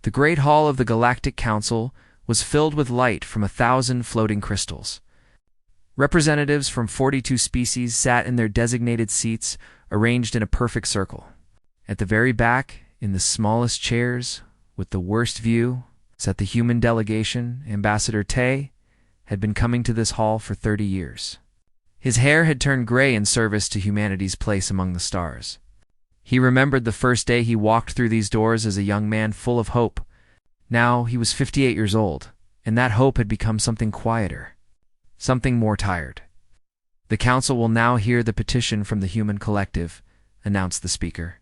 The great hall of the Galactic Council was filled with light from 1,000 floating crystals. Representatives from 42 species sat in their designated seats, arranged in a perfect circle. At the very back, in the smallest chairs, with the worst view, sat the human delegation. Ambassador Tay had been coming to this hall for 30 years. His hair had turned gray in service to humanity's place among the stars. He remembered the first day he walked through these doors as a young man full of hope. Now he was 58 years old, and that hope had become something quieter, something more tired. "The council will now hear the petition from the human collective," announced the speaker.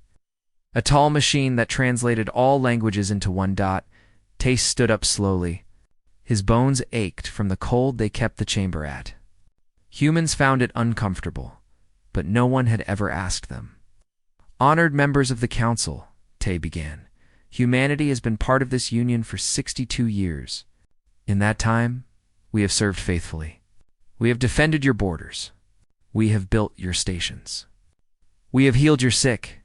A tall machine that translated all languages into one dot. Tay stood up slowly. His bones ached from the cold they kept the chamber at. Humans found it uncomfortable, but no one had ever asked them. "Honored members of the council," Tay began, "humanity has been part of this union for 62 years. In that time, we have served faithfully. We have defended your borders. We have built your stations. We have healed your sick.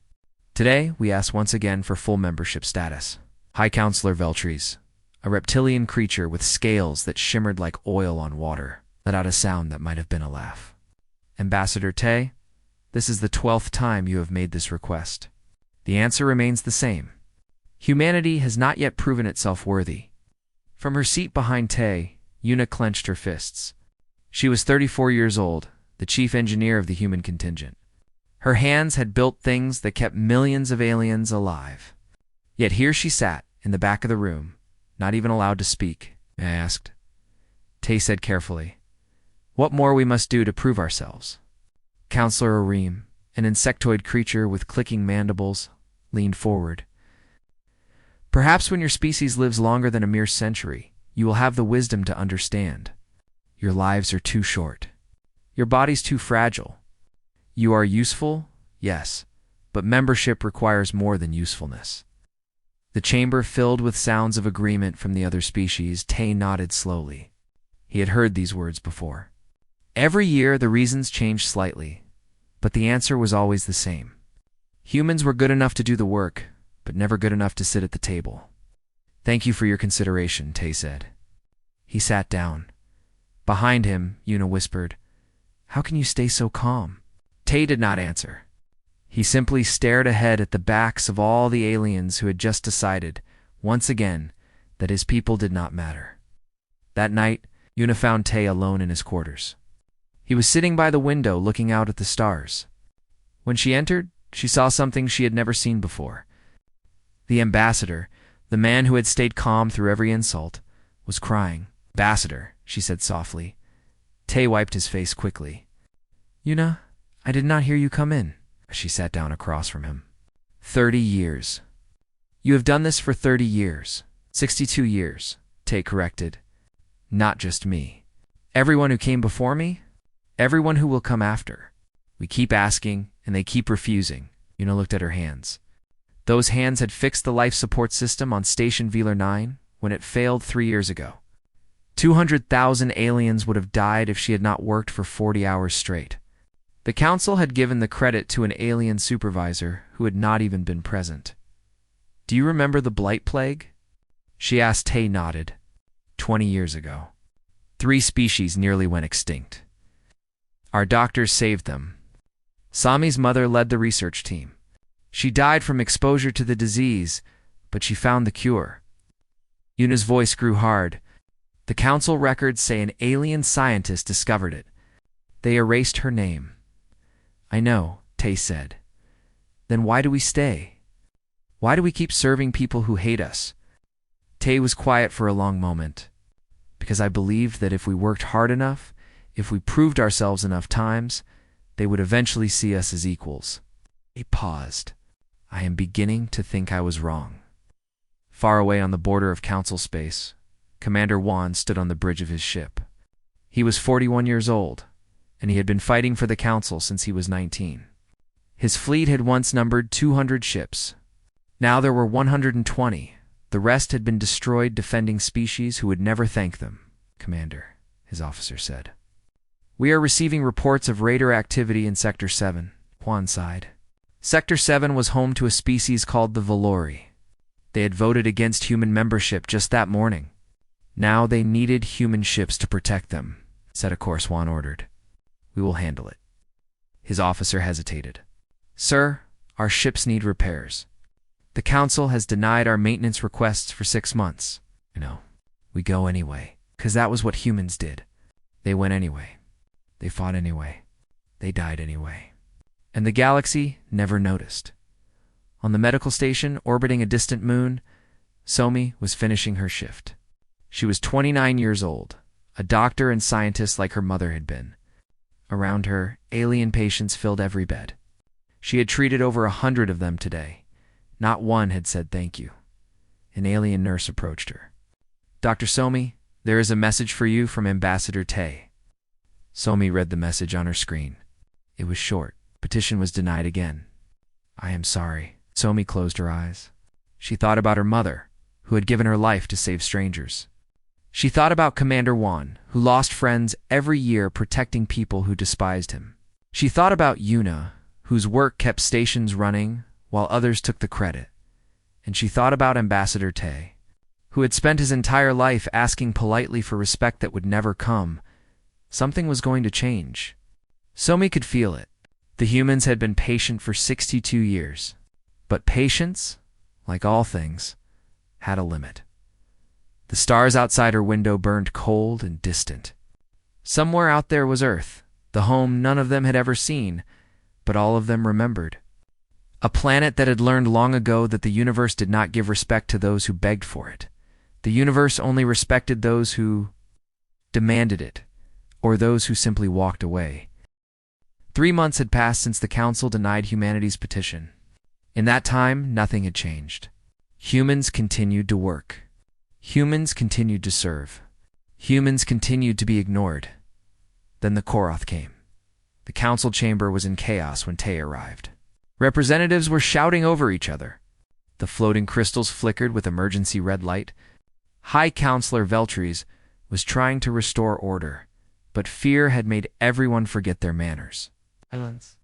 Today, we ask once again for full membership status." High Counselor Veltries, a reptilian creature with scales that shimmered like oil on water, let out a sound that might have been a laugh. "Ambassador Tay, this is the 12th time you have made this request. The answer remains the same. Humanity has not yet proven itself worthy." From her seat behind Tay, Yuna clenched her fists. She was 34 years old, the chief engineer of the human contingent. Her hands had built things that kept millions of aliens alive. Yet here she sat, in the back of the room, not even allowed to speak. "May I ask?" Tay said carefully. "What more we must do to prove ourselves?" Counselor Oreem, an insectoid creature with clicking mandibles, leaned forward. "Perhaps when your species lives longer than a mere century, you will have the wisdom to understand. Your lives are too short. Your body's too fragile. You are useful, yes, but membership requires more than usefulness." The chamber filled with sounds of agreement from the other species. Tay nodded slowly. He had heard these words before. Every year the reasons changed slightly, but the answer was always the same. Humans were good enough to do the work, but never good enough to sit at the table. "Thank you for your consideration," Tay said. He sat down. Behind him, Yuna whispered, "How can you stay so calm?" Tay did not answer. He simply stared ahead at the backs of all the aliens who had just decided, once again, that his people did not matter. That night, Yuna found Tay alone in his quarters. He was sitting by the window looking out at the stars. When she entered, she saw something she had never seen before. The ambassador, the man who had stayed calm through every insult, was crying. "Ambassador," she said softly. Tay wiped his face quickly. "Yuna, I did not hear you come in." She sat down across from him. 30 years. "You have done this for 30 years. 62 years, Tay corrected. Not just me. Everyone who came before me, everyone who will come after. We keep asking, and they keep refusing." Yuna looked at her hands. Those hands had fixed the life support system on Station Velar 9 when it failed 3 years ago. 200,000 aliens would have died if she had not worked for 40 hours straight. The council had given the credit to an alien supervisor who had not even been present. "Do you remember the Blight Plague?" she asked. Tay nodded. 20 years ago. 3 species nearly went extinct. Our doctors saved them. Sami's mother led the research team. She died from exposure to the disease, but she found the cure. Yuna's voice grew hard. "The council records say an alien scientist discovered it. They erased her name." "I know," Tay said. "Then why do we stay? Why do we keep serving people who hate us?" Tay was quiet for a long moment. "Because I believed that if we worked hard enough, if we proved ourselves enough times, they would eventually see us as equals." He paused. "I am beginning to think I was wrong." Far away on the border of council space, Commander Juan stood on the bridge of his ship. He was 41 years old, and he had been fighting for the council since he was 19. His fleet had once numbered 200 ships. Now there were 120. The rest had been destroyed defending species who would never thank them. "Commander," his officer said. "We are receiving reports of raider activity in Sector 7, Juan sighed. Sector 7 was home to a species called the Valori. They had voted against human membership just that morning. Now they needed human ships to protect them, said a course Juan ordered. We will handle it. His officer hesitated. Sir, our ships need repairs. The council has denied our maintenance requests for 6 months. No, we go anyway, 'cause that was what humans did. They went anyway. They fought anyway. They died anyway. And the galaxy never noticed. On the medical station orbiting a distant moon, Somi was finishing her shift. She was 29 years old, a doctor and scientist like her mother had been. Around her, alien patients filled every bed. She had treated over 100 of them today. Not one had said thank you. An alien nurse approached her. Dr. Somi, there is a message for you from Ambassador Tay. Somi read the message on her screen. It was short. Petition was denied again. I am sorry. Somi closed her eyes. She thought about her mother, who had given her life to save strangers. She thought about Commander Juan, who lost friends every year protecting people who despised him. She thought about Yuna, whose work kept stations running while others took the credit. And she thought about Ambassador Tay, who had spent his entire life asking politely for respect that would never come. Something was going to change. Somi could feel it. The humans had been patient for 62 years. But patience, like all things, had a limit. The stars outside her window burned cold and distant. Somewhere out there was Earth, the home none of them had ever seen, but all of them remembered. A planet that had learned long ago that the universe did not give respect to those who begged for it. The universe only respected those who demanded it, or those who simply walked away. 3 months had passed since the Council denied humanity's petition. In that time, nothing had changed. Humans continued to work. Humans continued to serve. Humans continued to be ignored. Then the Koroth came. The council chamber was in chaos when Tay arrived. Representatives were shouting over each other. The floating crystals flickered with emergency red light. High Counselor Veltries was trying to restore order, but fear had made everyone forget their manners. Silence.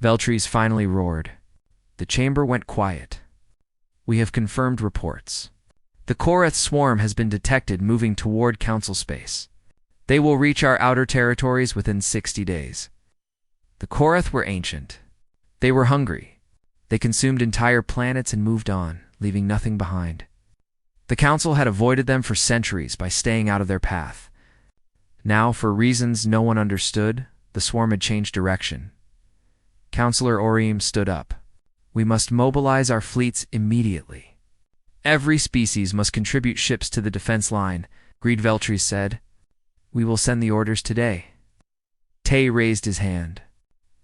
Veltries finally roared. The chamber went quiet. We have confirmed reports. The Koroth swarm has been detected moving toward Council space. They will reach our outer territories within 60 days. The Koroth were ancient. They were hungry. They consumed entire planets and moved on, leaving nothing behind. The Council had avoided them for centuries by staying out of their path. Now, for reasons no one understood, the swarm had changed direction. Counselor Orim stood up. We must mobilize our fleets immediately. Every species must contribute ships to the defense line, Greed Veltries said. We will send the orders today. Tay raised his hand.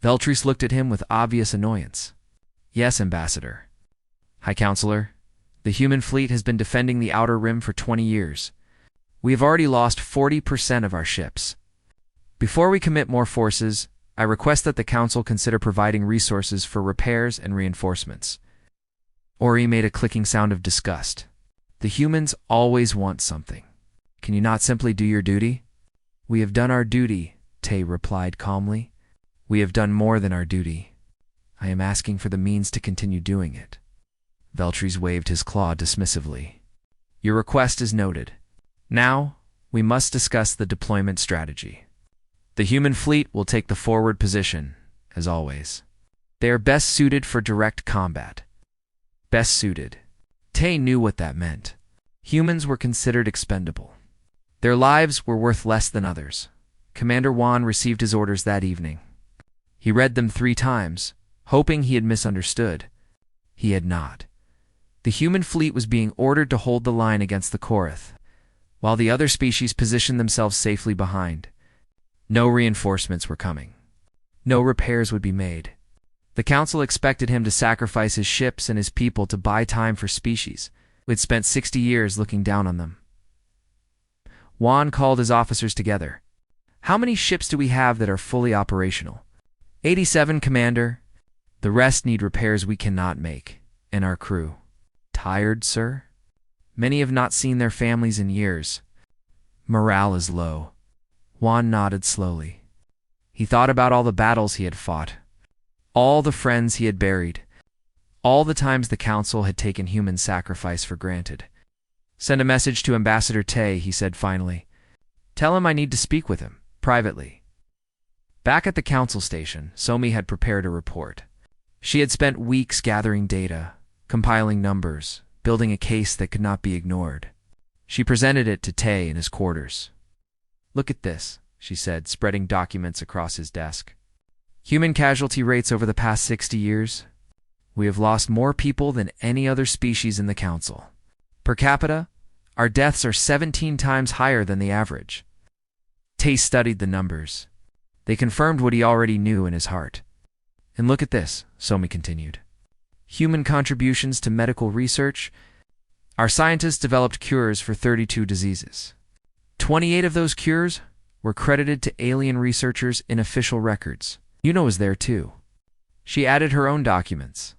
Veltries looked at him with obvious annoyance. Yes, Ambassador. High Counselor, the human fleet has been defending the Outer Rim for 20 years. We have already lost 40% of our ships. Before we commit more forces, I request that the Council consider providing resources for repairs and reinforcements. Ori made a clicking sound of disgust. The humans always want something. Can you not simply do your duty? We have done our duty, Tay replied calmly. We have done more than our duty. I am asking for the means to continue doing it. Veltries waved his claw dismissively. Your request is noted. Now, we must discuss the deployment strategy. The human fleet will take the forward position, as always. They are best suited for direct combat. Best suited. Tay knew what that meant. Humans were considered expendable. Their lives were worth less than others. Commander Juan received his orders that evening. He read them 3 times, hoping he had misunderstood. He had not. The human fleet was being ordered to hold the line against the Koroth, while the other species positioned themselves safely behind. No reinforcements were coming. No repairs would be made. The Council expected him to sacrifice his ships and his people to buy time for species who had spent 60 years looking down on them. Juan called his officers together. How many ships do we have that are fully operational? 87, Commander. The rest need repairs we cannot make. And our crew. Tired, sir? Many have not seen their families in years. Morale is low. Juan nodded slowly. He thought about all the battles he had fought, all the friends he had buried, all the times the Council had taken human sacrifice for granted. "Send a message to Ambassador Tay," he said finally. "Tell him I need to speak with him, privately." Back at the Council station, Somi had prepared a report. She had spent weeks gathering data, compiling numbers, building a case that could not be ignored. She presented it to Tay in his quarters. "Look at this," she said, spreading documents across his desk. "Human casualty rates over the past 60 years. We have lost more people than any other species in the Council. Per capita, our deaths are 17 times higher than the average." Tay studied the numbers. They confirmed what he already knew in his heart. "And look at this," Somi continued. "Human contributions to medical research. Our scientists developed cures for 32 diseases. 28 of those cures were credited to alien researchers in official records. Yuna was there too. She added her own documents.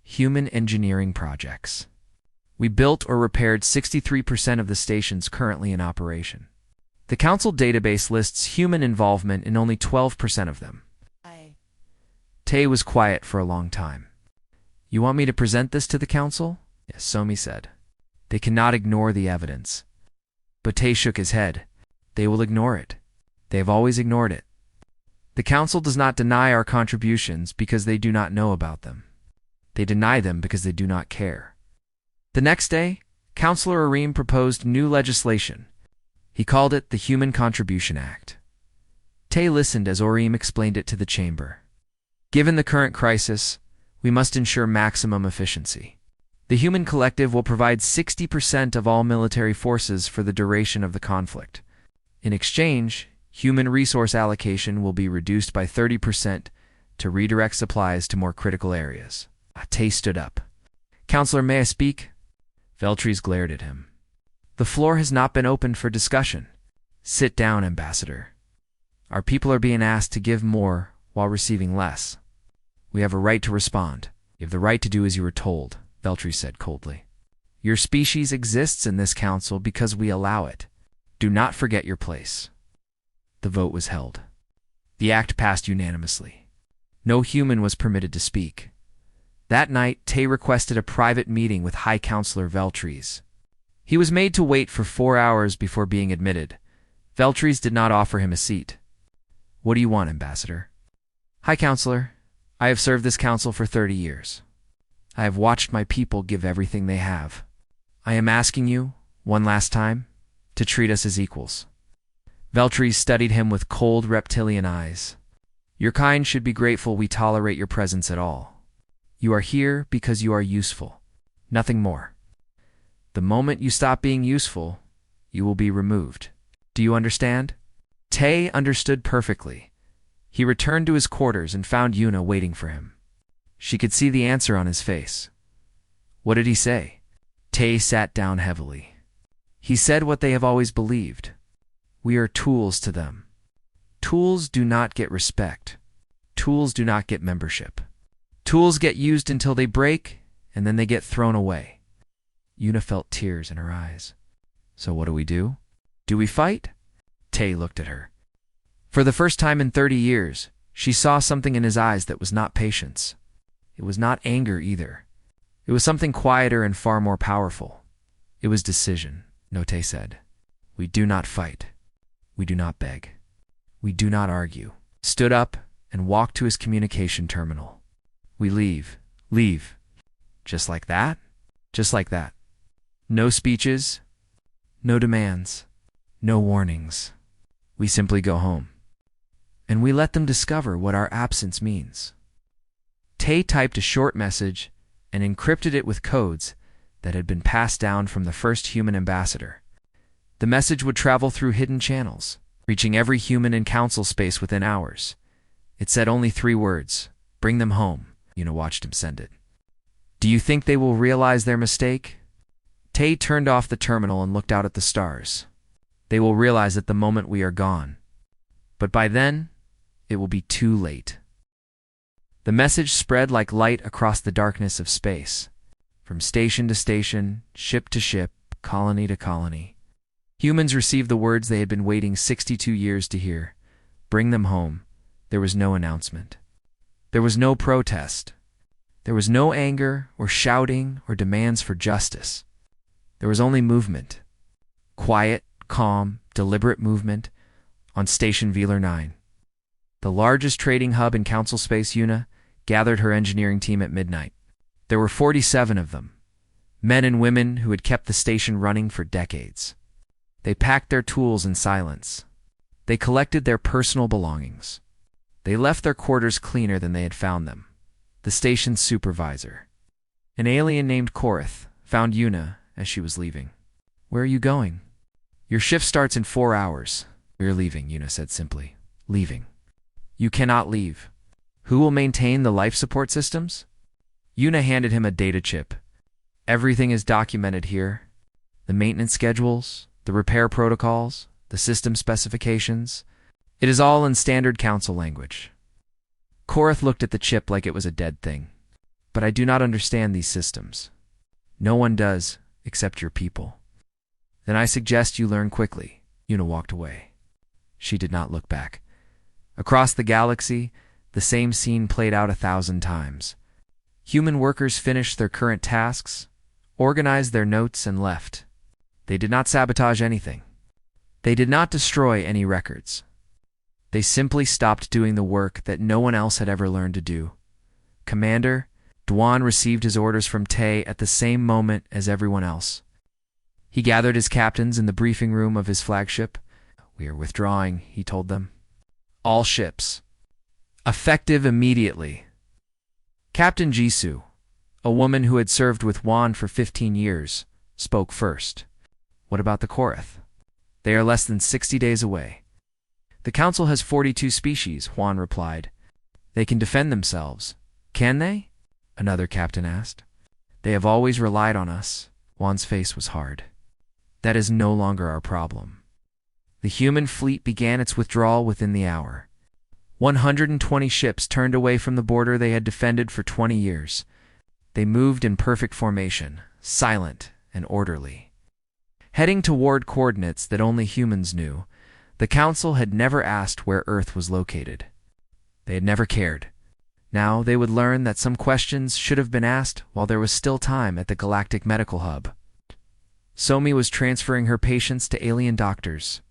Human engineering projects. We built or repaired 63% of the stations currently in operation. The Council database lists human involvement in only 12% of them." Tay was quiet for a long time. "You want me to present this to the Council?" "Yes," Somi said. "They cannot ignore the evidence." But Tay shook his head. "They will ignore it. They have always ignored it. The Council does not deny our contributions because they do not know about them. They deny them because they do not care." The next day, Councillor Arim proposed new legislation. He called it the Human Contribution Act. Tay listened as Arim explained it to the chamber. "Given the current crisis, we must ensure maximum efficiency. The human collective will provide 60% of all military forces for the duration of the conflict. In exchange, human resource allocation will be reduced by 30% to redirect supplies to more critical areas." Tay stood up. "Counselor, may I speak?" Veltries glared at him. "The floor has not been opened for discussion. Sit down, Ambassador. Our people are being asked to give more while receiving less. We have a right to respond. You have the right to do as you were told," Veltries said coldly. "Your species exists in this council because we allow it. Do not forget your place." The vote was held. The act passed unanimously. No human was permitted to speak. That night, Tay requested a private meeting with High Counselor Veltries. He was made to wait for 4 hours before being admitted. Veltries did not offer him a seat. "What do you want, Ambassador?" "High Counselor, I have served this council for 30 years. I have watched my people give everything they have. I am asking you, one last time, to treat us as equals." Veltries studied him with cold reptilian eyes. "Your kind should be grateful we tolerate your presence at all. You are here because you are useful. Nothing more. The moment you stop being useful, you will be removed. Do you understand?" Tay understood perfectly. He returned to his quarters and found Yuna waiting for him. She could see the answer on his face. What did he say? Tay sat down heavily. He said what they have always believed. We are tools to them. Tools do not get respect. Tools do not get membership. Tools get used until they break, and then they get thrown away. Yuna felt tears in her eyes. "So what do? Do we fight?" Tay looked at her. For the first time in 30 years, she saw something in his eyes that was not patience. It was not anger either. It was something quieter and far more powerful. It was decision. No, Tay said. "We do not fight. We do not beg. We do not argue." Stood up and walked to his communication terminal. "We leave. Leave. Just like that? Just like that. No speeches. No demands. No warnings. We simply go home. And we let them discover what our absence means." Tay typed a short message and encrypted it with codes that had been passed down from the first human ambassador. The message would travel through hidden channels, reaching every human in council space within hours. It said only 3 words: "Bring them home." Yuna watched him send it. "Do you think they will realize their mistake?" Tay turned off the terminal and looked out at the stars. "They will realize it the moment we are gone. But by then, it will be too late." The message spread like light across the darkness of space. From station to station, ship to ship, colony to colony. Humans received the words they had been waiting 62 years to hear. Bring them home. There was no announcement. There was no protest. There was no anger or shouting or demands for justice. There was only movement. Quiet, calm, deliberate movement on Station Velar 9. The largest trading hub in Council Space, Una gathered her engineering team at midnight. There were 47 of them, men and women who had kept the station running for decades. They packed their tools in silence. They collected their personal belongings. They left their quarters cleaner than they had found them. The station's supervisor, an alien named Korath, found Una as she was leaving. "Where are you going?" "Your shift starts in 4 hours. "We're leaving," Una said simply. "Leaving." "You cannot leave." "Who will maintain the life support systems?" Una handed him a data chip. "Everything is documented here. The maintenance schedules, the repair protocols, the system specifications. It is all in standard council language." Korath looked at the chip like it was a dead thing. "But I do not understand these systems." "No one does, except your people." "Then I suggest you learn quickly." Una walked away. She did not look back. Across the galaxy, the same scene played out 1,000 times. Human workers finished their current tasks, organized their notes, and left. They did not sabotage anything. They did not destroy any records. They simply stopped doing the work that no one else had ever learned to do. Commander Dwan received his orders from Tay at the same moment as everyone else. He gathered his captains in the briefing room of his flagship. "We are withdrawing," he told them. "All ships. Effective immediately." Captain Jisoo, a woman who had served with Juan for 15 years, spoke first. "What about the Korath?" "They are less than 60 days away." "The Council has 42 species," Juan replied. "They can defend themselves." "Can they?" another captain asked. "They have always relied on us." Juan's face was hard. "That is no longer our problem." The human fleet began its withdrawal within the hour. 120 ships turned away from the border they had defended for 20 years. They moved in perfect formation, silent and orderly. Heading toward coordinates that only humans knew, the Council had never asked where Earth was located. They had never cared. Now they would learn that some questions should have been asked while there was still time at the Galactic Medical Hub. Somi was transferring her patients to alien doctors.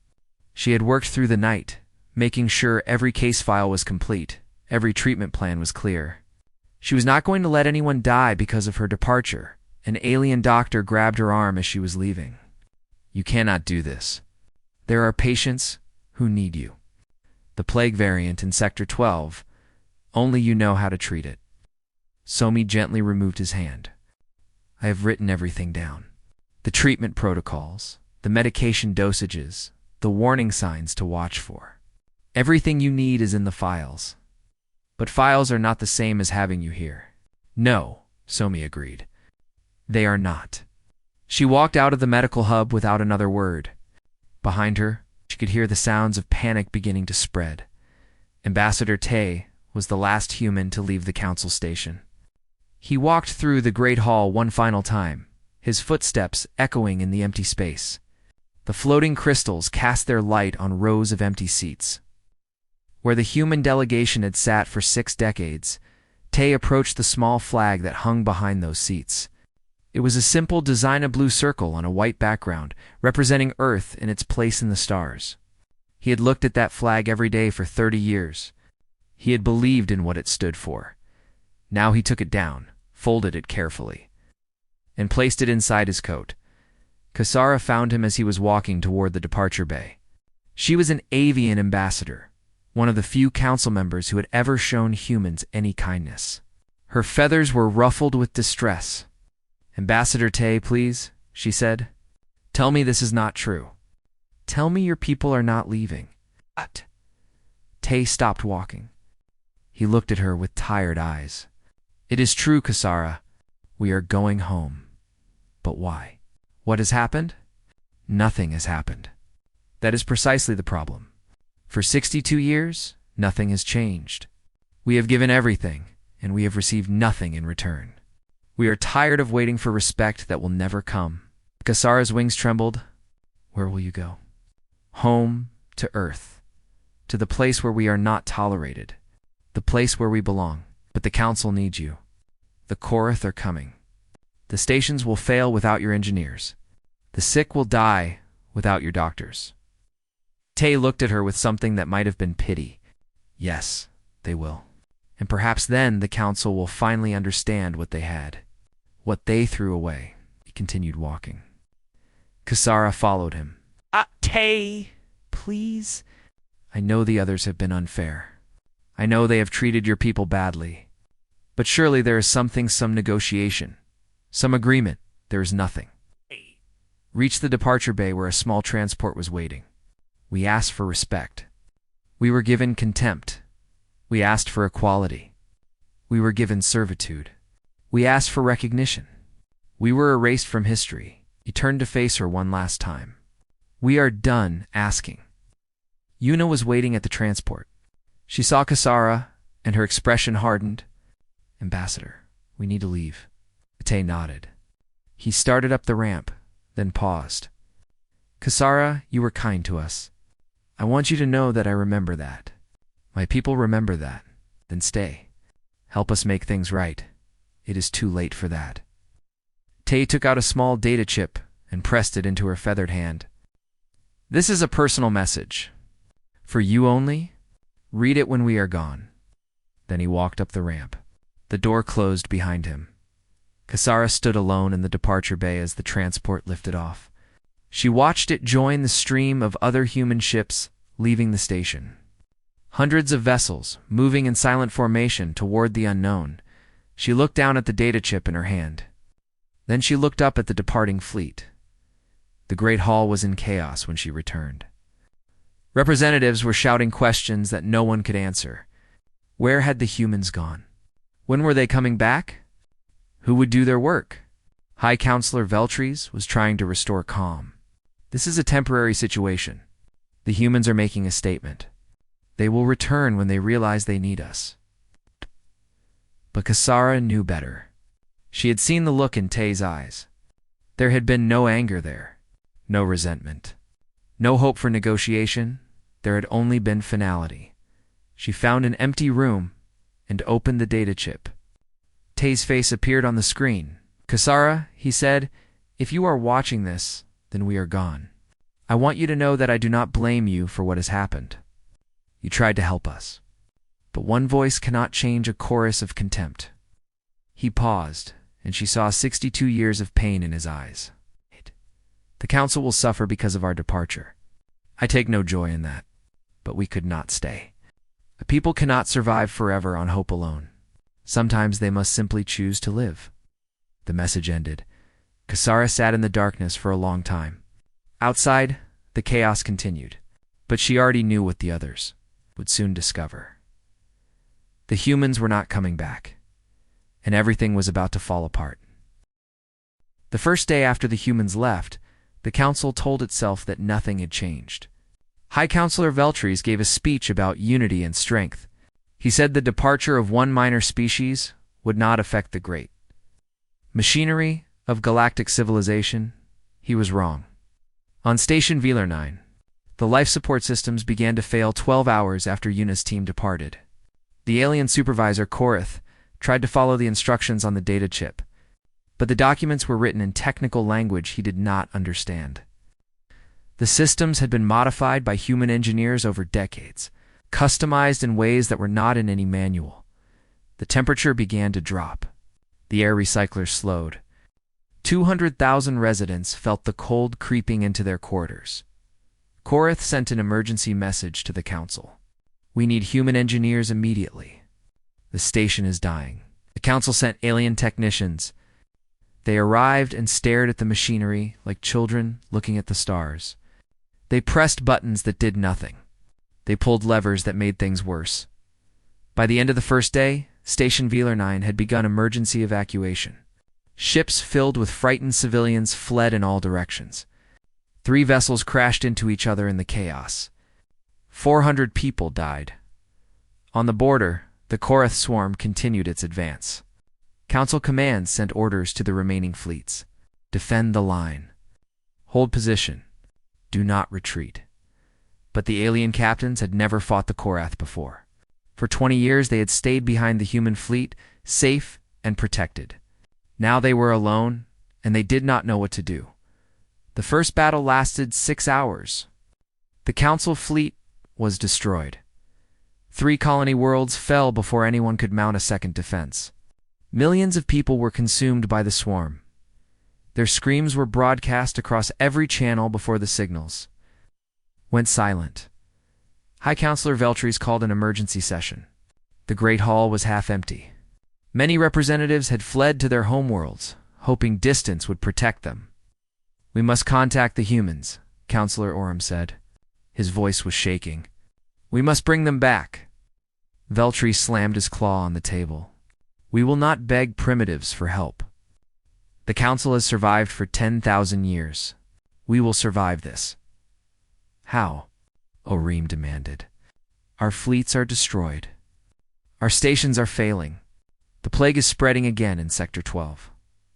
She had worked through the night, making sure every case file was complete, every treatment plan was clear. She was not going to let anyone die because of her departure. An alien doctor grabbed her arm as she was leaving. "You cannot do this. There are patients who need you. The plague variant in Sector 12, only you know how to treat it." Somi gently removed his hand. "I have written everything down. The treatment protocols, the medication dosages, the warning signs to watch for. Everything you need is in the files. But files are not the same as having you here." "No," Somi agreed. "They are not." She walked out of the medical hub without another word. Behind her, she could hear the sounds of panic beginning to spread. Ambassador Tay was the last human to leave the Council station. He walked through the Great Hall one final time, his footsteps echoing in the empty space. The floating crystals cast their light on rows of empty seats. Where the human delegation had sat for 6 decades, Tay approached the small flag that hung behind those seats. It was a simple design, a blue circle on a white background, representing Earth in its place in the stars. He had looked at that flag every day for 30 years. He had believed in what it stood for. Now he took it down, folded it carefully, and placed it inside his coat. Kasara found him as he was walking toward the departure bay. She was an avian ambassador, one of the few council members who had ever shown humans any kindness. Her feathers were ruffled with distress. "Ambassador Tay, please," she said. "Tell me this is not true. Tell me your people are not leaving." "What?" Tay stopped walking. He looked at her with tired eyes. "It is true, Kasara. We are going home." "But why? What has happened?" "Nothing has happened." "That is precisely the problem. For 62 years, nothing has changed. We have given everything, and we have received nothing in return. We are tired of waiting for respect that will never come." Kasara's wings trembled. "Where will you go?" "Home, to Earth. To the place where we are not tolerated. The place where we belong. But the Council needs you." The Korath are coming. The stations will fail without your engineers. The sick will die without your doctors. Tay looked at her with something that might have been pity. Yes, they will. And perhaps then the council will finally understand what they had. What they threw away. He continued walking. Kasara followed him. Tay, please. I know the others have been unfair. I know they have treated your people badly. But surely there is some negotiation. Some agreement. There is nothing. Reached the departure bay where a small transport was waiting. We asked for respect. We were given contempt. We asked for equality. We were given servitude. We asked for recognition. We were erased from history. He turned to face her one last time. We are done asking. Yuna was waiting at the transport. She saw Kasara, and her expression hardened. Ambassador, we need to leave. Tay nodded. He started up the ramp, then paused. Kasara, you were kind to us. I want you to know that I remember that. My people remember that. Then stay. Help us make things right. It is too late for that. Tay took out a small data chip and pressed it into her feathered hand. This is a personal message. For you only. Read it when we are gone. Then he walked up the ramp. The door closed behind him. Kasara stood alone in the departure bay as the transport lifted off. She watched it join the stream of other human ships leaving the station. Hundreds of vessels, moving in silent formation toward the unknown. She looked down at the data chip in her hand. Then she looked up at the departing fleet. The great hall was in chaos when she returned. Representatives were shouting questions that no one could answer. Where had the humans gone? When were they coming back? Who would do their work? High Counselor Veltries was trying to restore calm. This is a temporary situation. The humans are making a statement. They will return when they realize they need us. But Kasara knew better. She had seen the look in Tay's eyes. There had been no anger there, no resentment, no hope for negotiation. There had only been finality. She found an empty room and opened the data chip. Tay's face appeared on the screen. Kasara, he said, if you are watching this, then we are gone. I want you to know that I do not blame you for what has happened. You tried to help us. But one voice cannot change a chorus of contempt. He paused, and she saw 62 years of pain in his eyes. The council will suffer because of our departure. I take no joy in that, but we could not stay. A people cannot survive forever on hope alone. Sometimes they must simply choose to live. The message ended. Kasara sat in the darkness for a long time. Outside, the chaos continued, but she already knew what the others would soon discover. The humans were not coming back, and everything was about to fall apart. The first day after the humans left, the council told itself that nothing had changed. High Counselor Veltries gave a speech about unity and strength. He said the departure of one minor species would not affect the great machinery of galactic civilization. He was wrong. On Station Velar 9, the life support systems began to fail 12 hours after Yuna's team departed. The alien supervisor, Korath, tried to follow the instructions on the data chip, but the documents were written in technical language he did not understand. The systems had been modified by human engineers over decades, customized in ways that were not in any manual. The temperature began to drop. The air recyclers slowed. 200,000 residents felt the cold creeping into their quarters. Korath sent an emergency message to the council. We need human engineers immediately. The station is dying. The council sent alien technicians. They arrived and stared at the machinery like children looking at the stars. They pressed buttons that did nothing. They pulled levers that made things worse. By the end of the first day, Station Velar 9 had begun emergency evacuation. Ships filled with frightened civilians fled in all directions. 3 vessels crashed into each other in the chaos. 400 people died. On the border, the Korath swarm continued its advance. Council commands sent orders to the remaining fleets. Defend the line. Hold position. Do not retreat. But the alien captains had never fought the Korath before. For 20 years they had stayed behind the human fleet, safe and protected. Now they were alone, and they did not know what to do. The first battle lasted 6 hours. The Council fleet was destroyed. 3 colony worlds fell before anyone could mount a second defense. Millions of people were consumed by the swarm. Their screams were broadcast across every channel before the signals went silent. High Counselor Veltries called an emergency session. The Great Hall was half empty. Many representatives had fled to their homeworlds, hoping distance would protect them. "We must contact the humans," Counselor Orem said. His voice was shaking. "We must bring them back." Veltries slammed his claw on the table. "We will not beg primitives for help. The Council has survived for 10,000 years. We will survive this." "How?" Orem demanded. "Our fleets are destroyed. Our stations are failing. The plague is spreading again in Sector 12,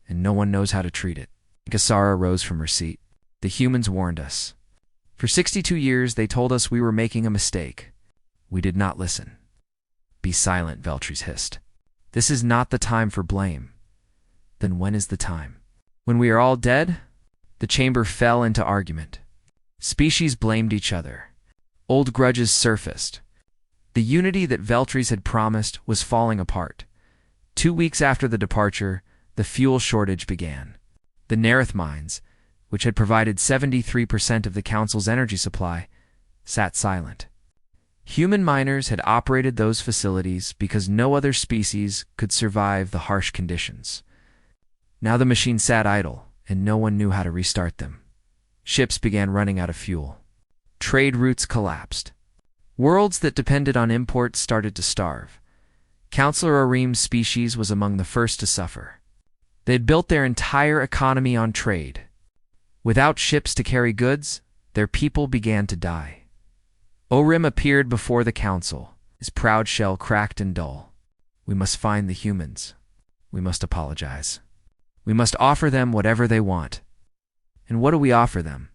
and no one knows how to treat it." Kasara rose from her seat. "The humans warned us. For 62 years they told us we were making a mistake. We did not listen." "Be silent," Veltries hissed. "This is not the time for blame." "Then when is the time?" "When we are all dead?" The chamber fell into argument. Species blamed each other. Old grudges surfaced. The unity that Veltries had promised was falling apart. 2 weeks after the departure, the fuel shortage began. The Nerith mines, which had provided 73% of the Council's energy supply, sat silent. Human miners had operated those facilities because no other species could survive the harsh conditions. Now the machines sat idle, and no one knew how to restart them. Ships began running out of fuel. Trade routes collapsed. Worlds that depended on imports started to starve. Counselor Orem's species was among the first to suffer. They had built their entire economy on trade. Without ships to carry goods, their people began to die. Orem appeared before the Council, his proud shell cracked and dull. "We must find the humans. We must apologize. We must offer them whatever they want." "And what do we offer them?"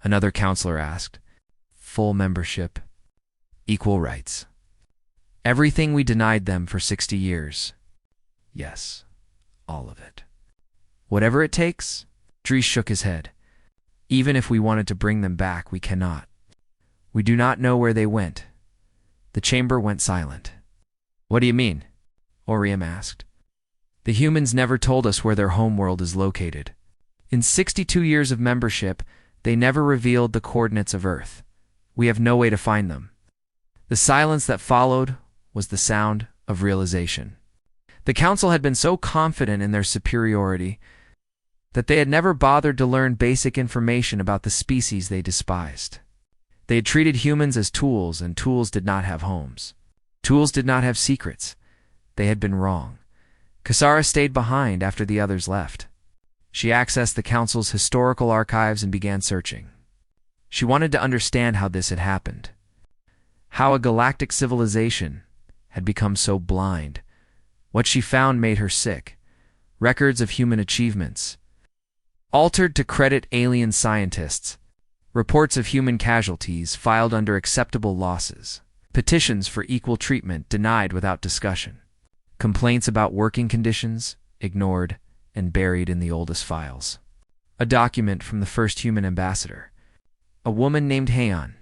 another counselor asked. "Full membership. Equal rights. Everything we denied them for 60 years. Yes, all of it." "Whatever it takes?" Dries shook his head. "Even if we wanted to bring them back, we cannot. We do not know where they went." The chamber went silent. "What do you mean?" Orem asked. "The humans never told us where their homeworld is located. In 62 years of membership, they never revealed the coordinates of Earth. We have no way to find them." The silence that followed was the sound of realization. The Council had been so confident in their superiority that they had never bothered to learn basic information about the species they despised. They had treated humans as tools, and tools did not have homes. Tools did not have secrets. They had been wrong. Kasara stayed behind after the others left. She accessed the Council's historical archives and began searching. She wanted to understand how this had happened. How a galactic civilization had become so blind. What she found made her sick. Records of human achievements, altered to credit alien scientists. Reports of human casualties filed under acceptable losses. Petitions for equal treatment denied without discussion. Complaints about working conditions ignored and buried in the oldest files. A document from the first human ambassador, a woman named Heian.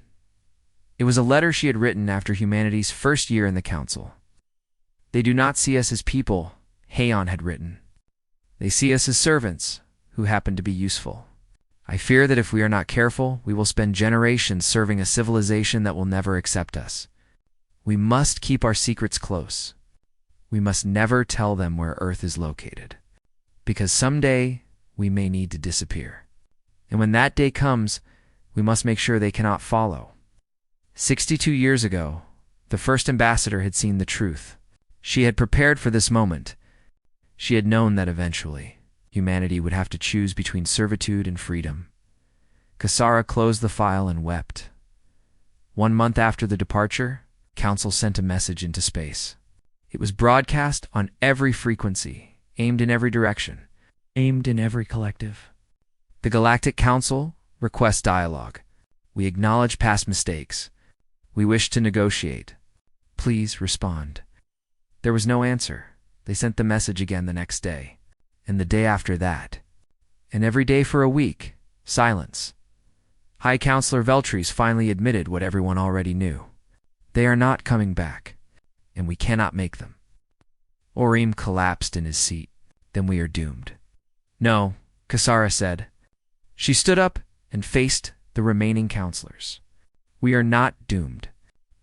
It was a letter she had written after humanity's first year in the Council. "They do not see us as people," Heian had written. "They see us as servants who happen to be useful. I fear that if we are not careful, we will spend generations serving a civilization that will never accept us. We must keep our secrets close. We must never tell them where Earth is located, because someday we may need to disappear. And when that day comes, we must make sure they cannot follow." 62 years ago, the first ambassador had seen the truth. She had prepared for this moment. She had known that eventually, humanity would have to choose between servitude and freedom. Kasara closed the file and wept. 1 month after the departure, Council sent a message into space. It was broadcast on every frequency, aimed in every direction, aimed in every collective. "The Galactic Council requests dialogue. We acknowledge past mistakes. We wish to negotiate. Please respond." There was no answer. They sent the message again the next day, and the day after that, and every day for a week. Silence. High Counselor Veltries finally admitted what everyone already knew. They are not coming back, and we cannot make them. Orim collapsed in his seat. Then we are doomed. No, Kasara said. She stood up and faced the remaining counselors. We are not doomed.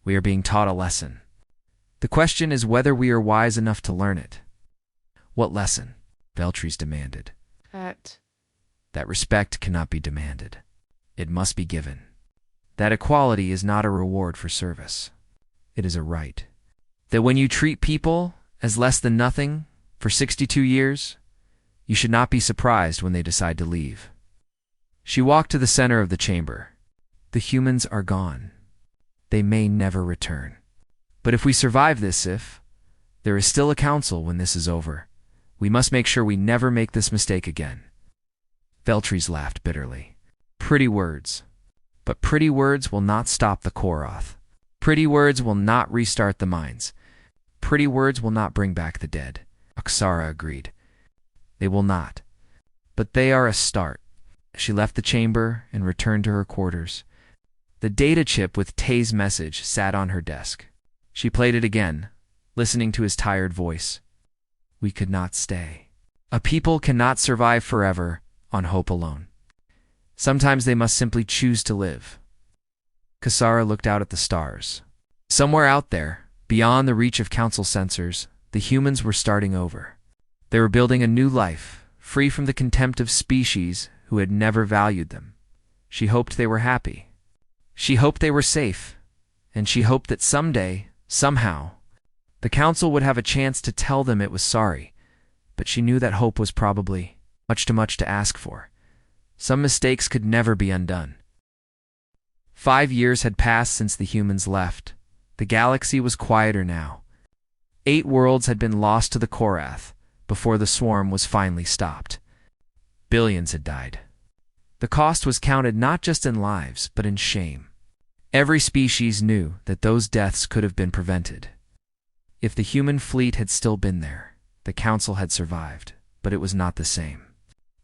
We are being taught a lesson. The question is whether we are wise enough to learn it. What lesson? Veltries demanded. That respect cannot be demanded. It must be given. That equality is not a reward for service. It is a right. That when you treat people as less than nothing for 62 years, you should not be surprised when they decide to leave. She walked to the center of the chamber. The humans are gone. They may never return. But if we survive this, there is still a council when this is over. We must make sure we never make this mistake again. Veltries laughed bitterly. Pretty words. But pretty words will not stop the Koroth. Pretty words will not restart the mines. Pretty words will not bring back the dead. Aksara agreed. They will not. But they are a start. She left the chamber and returned to her quarters. The data chip with Tay's message sat on her desk. She played it again, listening to his tired voice. We could not stay. A people cannot survive forever on hope alone. Sometimes they must simply choose to live. Kasara looked out at the stars. Somewhere out there, beyond the reach of council sensors, the humans were starting over. They were building a new life, free from the contempt of species who had never valued them. She hoped they were happy. She hoped they were safe. And she hoped that someday, somehow, the council would have a chance to tell them it was sorry. But she knew that hope was probably much too much to ask for. Some mistakes could never be undone. 5 years had passed since the humans left. The galaxy was quieter now. 8 worlds had been lost to the Korath before the swarm was finally stopped. Billions had died. The cost was counted not just in lives, but in shame. Every species knew that those deaths could have been prevented. If the human fleet had still been there, the council had survived, but it was not the same.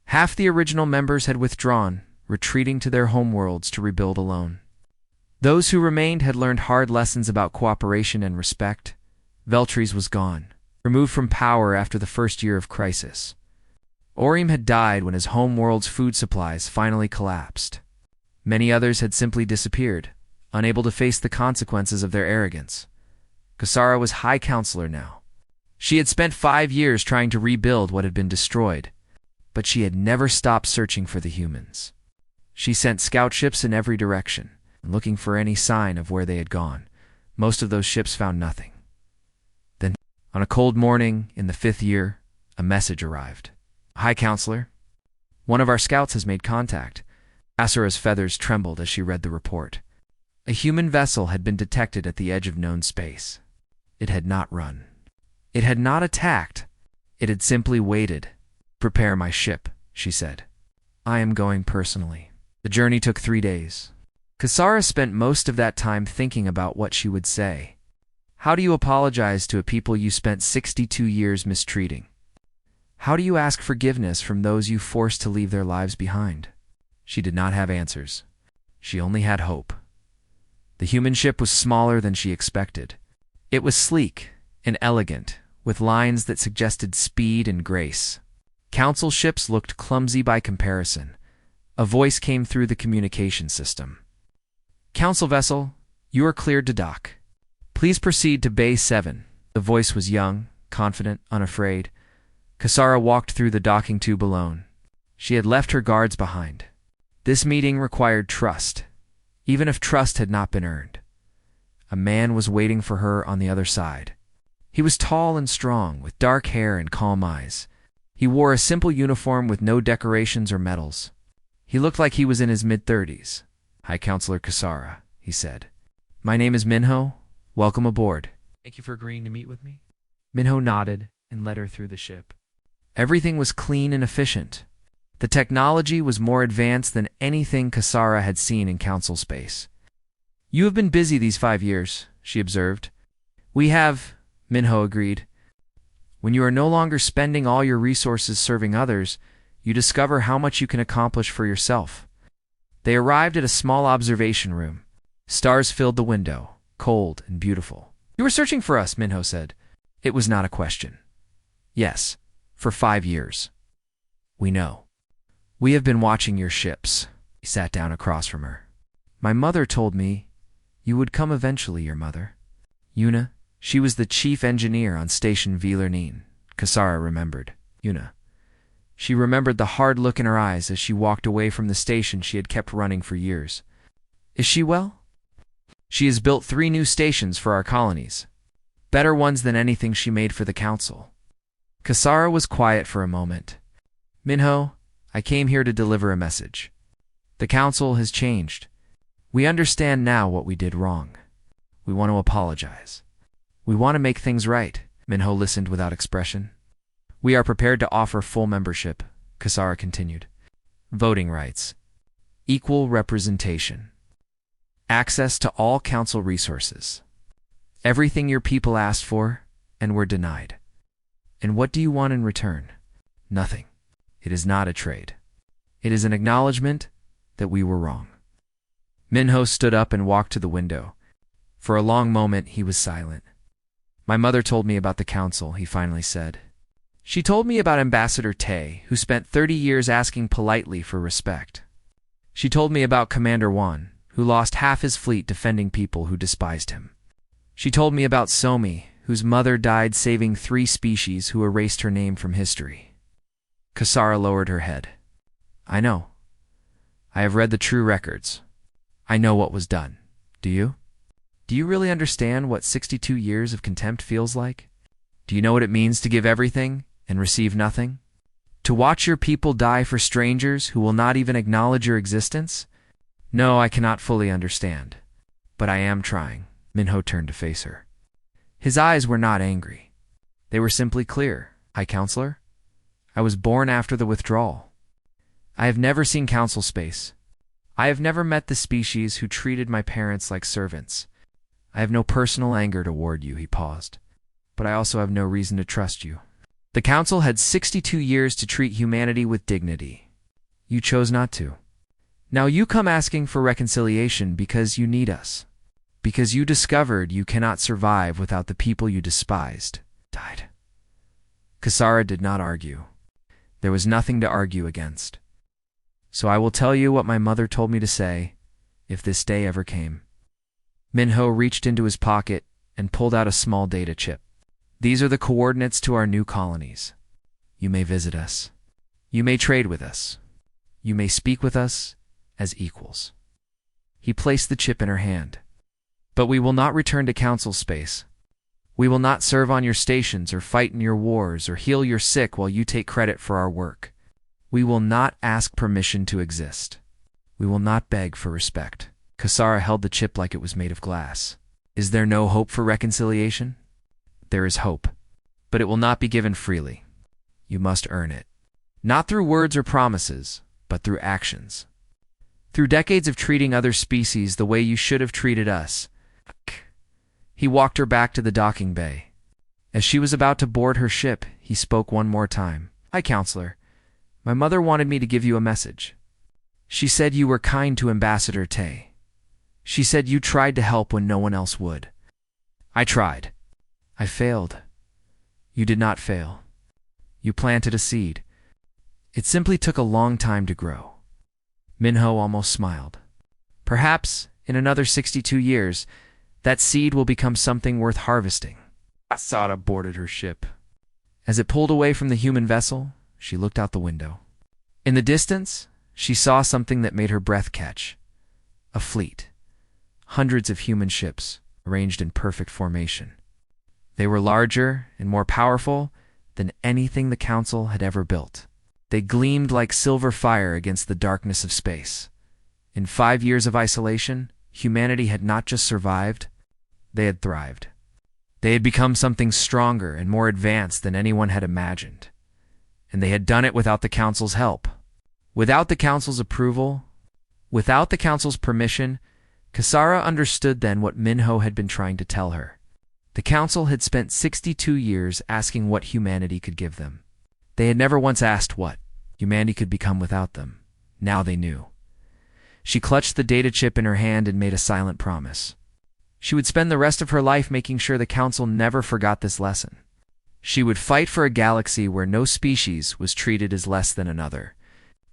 Half the original members had withdrawn, retreating to their homeworlds to rebuild alone. Those who remained had learned hard lessons about cooperation and respect. Veltries was gone, removed from power after the first year of crisis. Orim had died when his homeworld's food supplies finally collapsed. Many others had simply disappeared, unable to face the consequences of their arrogance. Kasara was High Counselor now. She had spent 5 years trying to rebuild what had been destroyed, but she had never stopped searching for the humans. She sent scout ships in every direction, looking for any sign of where they had gone. Most of those ships found nothing. Then, on a cold morning in the 5th year, a message arrived. High Counselor, one of our scouts has made contact. Asura's feathers trembled as she read the report. A human vessel had been detected at the edge of known space. It had not run. It had not attacked. It had simply waited. Prepare my ship, she said. I am going personally. The journey took 3 days. Kasara spent most of that time thinking about what she would say. How do you apologize to a people you spent 62 years mistreating? How do you ask forgiveness from those you forced to leave their lives behind? She did not have answers. She only had hope. The human ship was smaller than she expected. It was sleek and elegant, with lines that suggested speed and grace. Council ships looked clumsy by comparison. A voice came through the communication system. Council vessel, you are cleared to dock. Please proceed to Bay 7. The voice was young, confident, unafraid. Kasara walked through the docking tube alone. She had left her guards behind. This meeting required trust, even if trust had not been earned. A man was waiting for her on the other side. He was tall and strong, with dark hair and calm eyes. He wore a simple uniform with no decorations or medals. He looked like he was in his mid-30s. High Counselor Kasara, he said. My name is Minho. Welcome aboard. Thank you for agreeing to meet with me. Minho nodded and led her through the ship. Everything was clean and efficient. The technology was more advanced than anything Kasara had seen in council space. You have been busy these 5 years, she observed. We have, Minho agreed. When you are no longer spending all your resources serving others, you discover how much you can accomplish for yourself. They arrived at a small observation room. Stars filled the window, cold and beautiful. "You were searching for us," Minho said. It was not a question. "Yes, for 5 years. We know. We have been watching your ships." He sat down across from her. "My mother told me you would come eventually, your mother. Yuna, she was the chief engineer on Station Villernin." Kasara remembered. Yuna. She remembered the hard look in her eyes as she walked away from the station she had kept running for years. "Is she well?" "She has built 3 new stations for our colonies. Better ones than anything she made for the council." Kasara was quiet for a moment. "Minho, I came here to deliver a message. The council has changed. We understand now what we did wrong. We want to apologize. We want to make things right." Minho listened without expression. "We are prepared to offer full membership," Kasara continued. "Voting rights. Equal representation. Access to all council resources. Everything your people asked for and were denied. And what do you want in return? Nothing. It is not a trade. It is an acknowledgement that we were wrong." Minho stood up and walked to the window. For a long moment, he was silent. "My mother told me about the council," he finally said. "She told me about Ambassador Tay, who spent 30 years asking politely for respect. She told me about Commander Wan, who lost half his fleet defending people who despised him. She told me about Somi, whose mother died saving 3 species who erased her name from history." Kasara lowered her head. "I know. I have read the true records. I know what was done. Do you? Do you really understand what 62 years of contempt feels like? Do you know what it means to give everything and receive nothing? To watch your people die for strangers who will not even acknowledge your existence? No, I cannot fully understand. But I am trying." Minho turned to face her. His eyes were not angry. They were simply clear. "High Counselor, I was born after the withdrawal. I have never seen council space. I have never met the species who treated my parents like servants. I have no personal anger toward you," he paused. "But I also have no reason to trust you. The council had 62 years to treat humanity with dignity. You chose not to. Now you come asking for reconciliation because you need us. Because you discovered you cannot survive without the people you despised died." Kasara did not argue. There was nothing to argue against. "So I will tell you what my mother told me to say, if this day ever came." Minho reached into his pocket and pulled out a small data chip. "These are the coordinates to our new colonies. You may visit us. You may trade with us. You may speak with us as equals." He placed the chip in her hand. "But we will not return to council space. We will not serve on your stations or fight in your wars or heal your sick while you take credit for our work. We will not ask permission to exist. We will not beg for respect." Kasara held the chip like it was made of glass. "Is there no hope for reconciliation?" "There is hope, but it will not be given freely. You must earn it. Not through words or promises, but through actions. Through decades of treating other species the way you should have treated us." He walked her back to the docking bay. As she was about to board her ship, he spoke one more time. "High Counselor, my mother wanted me to give you a message. She said you were kind to Ambassador Tay. She said you tried to help when no one else would. I tried. I failed. You did not fail. You planted a seed. It simply took a long time to grow." Minho almost smiled. "Perhaps, in another 62 years, that seed will become something worth harvesting." Asada boarded her ship. As it pulled away from the human vessel, she looked out the window. In the distance, she saw something that made her breath catch. A fleet. Hundreds of human ships, arranged in perfect formation. They were larger and more powerful than anything the council had ever built. They gleamed like silver fire against the darkness of space. In 5 years of isolation, humanity had not just survived, they had thrived. They had become something stronger and more advanced than anyone had imagined. And they had done it without the council's help. Without the council's approval, without the council's permission, Kasara understood then what Minho had been trying to tell her. The council had spent 62 years asking what humanity could give them. They had never once asked what humanity could become without them. Now they knew. She clutched the data chip in her hand and made a silent promise. She would spend the rest of her life making sure the council never forgot this lesson. She would fight for a galaxy where no species was treated as less than another,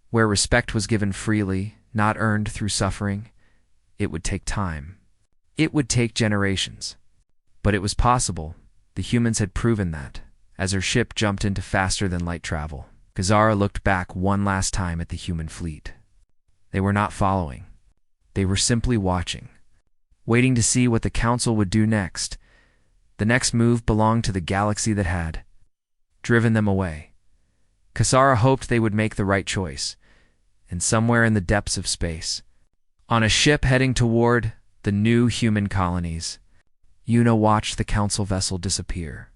where respect was given freely, not earned through suffering. It would take time. It would take generations. But it was possible. The humans had proven that. As her ship jumped into faster-than-light travel, Kazara looked back one last time at the human fleet. They were not following. They were simply watching, waiting to see what the council would do next. The next move belonged to the galaxy that had driven them away. Kazara hoped they would make the right choice, and somewhere in the depths of space, on a ship heading toward the new human colonies, Yuna watched the council vessel disappear.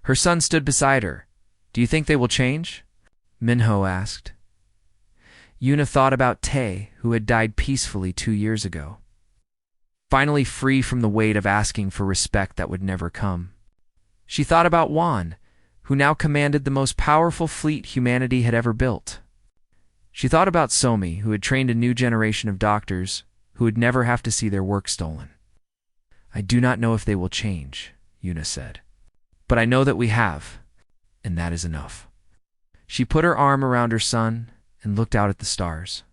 Her son stood beside her. "Do you think they will change?" Minho asked. Yuna thought about Tay, who had died peacefully 2 years ago, finally free from the weight of asking for respect that would never come. She thought about Juan, who now commanded the most powerful fleet humanity had ever built. She thought about Somi, who had trained a new generation of doctors who would never have to see their work stolen. "I do not know if they will change," Yuna said. "But I know that we have, and that is enough." She put her arm around her son and looked out at the stars.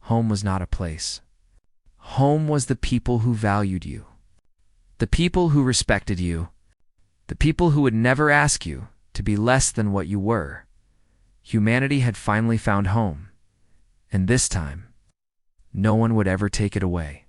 Home was not a place. Home was the people who valued you, the people who respected you, the people who would never ask you to be less than what you were. Humanity had finally found home, and this time, no one would ever take it away.